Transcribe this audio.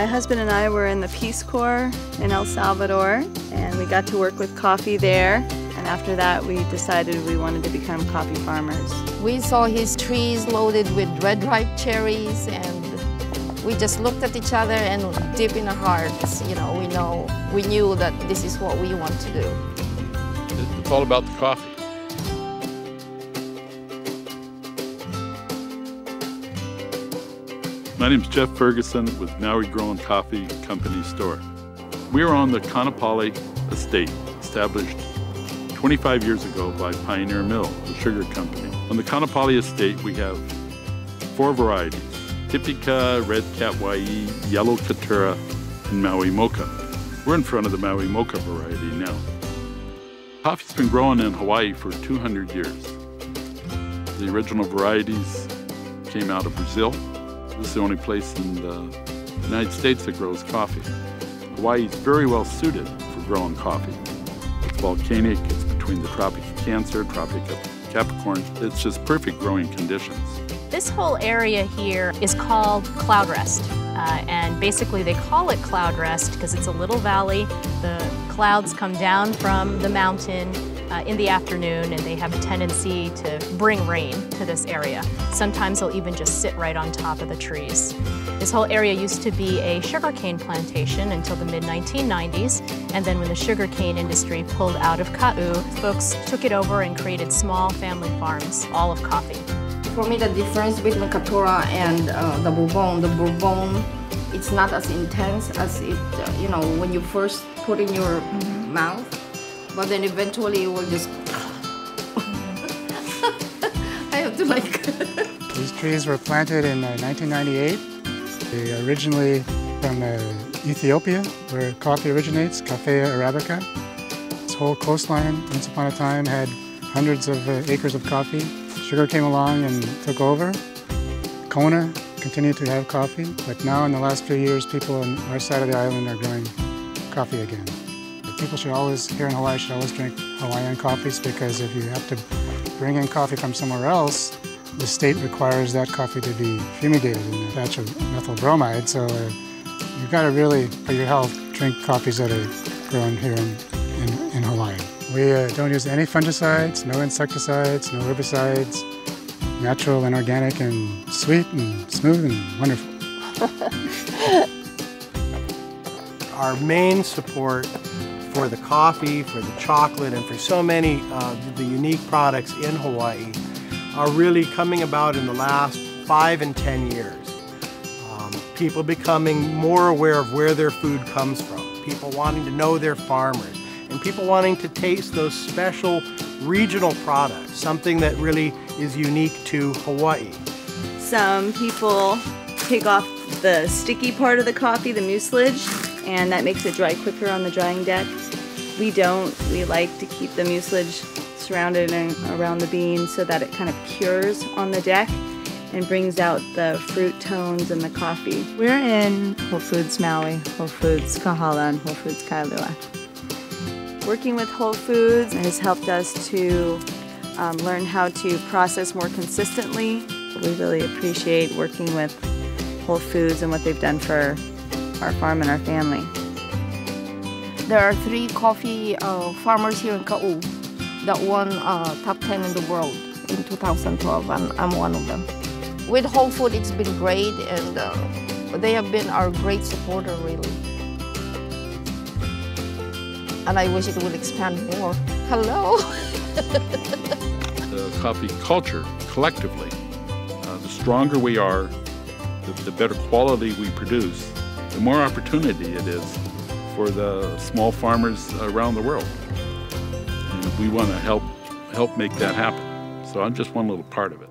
My husband and I were in the Peace Corps in El Salvador, and we got to work with coffee there. And after that, we decided we wanted to become coffee farmers. We saw his trees loaded with red-ripe cherries, and we just looked at each other, and deep in our hearts, we knew that this is what we want to do. It's all about the coffee. My name's Jeff Ferguson with Maui Growing Coffee Company store. We are on the Kanapali estate, established 25 years ago by Pioneer Mill, the sugar company. On the Kanapali estate, we have 4 varieties: Tipika, Red Katwai, Yellow Katura, and Maui Mocha. We're in front of the Maui Mocha variety now. Coffee's been growing in Hawaii for 200 years. The original varieties came out of Brazil. This is the only place in the United States that grows coffee. Hawaii is very well suited for growing coffee. It's volcanic, it's between the Tropic of Cancer, Tropic of Capricorn. It's just perfect growing conditions. This whole area here is called Cloud Rest. And basically they call it Cloud Rest because it's a little valley. The clouds come down from the mountain in the afternoon, and they have a tendency to bring rain to this area. Sometimes they'll even just sit right on top of the trees. This whole area used to be a sugarcane plantation until the mid-1990s, and then when the sugarcane industry pulled out of Ka'u, folks took it over and created small family farms, all of coffee. For me, the difference between Katura and the Bourbon, it's not as intense as it, when you first put in your mouth, but then eventually it will just, I have to like. These trees were planted in 1998. They are originally from Ethiopia, where coffee originates, Coffea arabica. This whole coastline, once upon a time, had hundreds of acres of coffee. Sugar came along and took over. Kona continued to have coffee, but now in the last few years, people on our side of the island are growing coffee again. People should always, here in Hawaii, should always drink Hawaiian coffees, because if you have to bring in coffee from somewhere else, the state requires that coffee to be fumigated in a batch of methyl bromide. So you've got to really, for your health, drink coffees that are grown here in Hawaii. We don't use any fungicides, no insecticides, no herbicides. Natural and organic and sweet and smooth and wonderful. Our main support for the coffee, for the chocolate, and for so many of the unique products in Hawaii are really coming about in the last 5 and 10 years. People becoming more aware of where their food comes from, people wanting to know their farmers, and people wanting to taste those special regional products, something that really is unique to Hawaii. Some people take off the sticky part of the coffee, the mucilage, and that makes it dry quicker on the drying deck. We don't. We like to keep the mucilage surrounded and around the bean so that it kind of cures on the deck and brings out the fruit tones in the coffee. We're in Whole Foods Maui, Whole Foods Kahala, and Whole Foods Kailua. Working with Whole Foods has helped us to learn how to process more consistently. We really appreciate working with Whole Foods and what they've done for our farm and our family. There are 3 coffee farmers here in Ka'u that won top 10 in the world in 2012, and I'm one of them. With Whole Foods, it's been great, and they have been our great supporter, really. And I wish it would expand more. Hello! The coffee culture, collectively, the stronger we are, the better quality we produce, the more opportunity it is for the small farmers around the world. And we want to help make that happen. So I'm just one little part of it.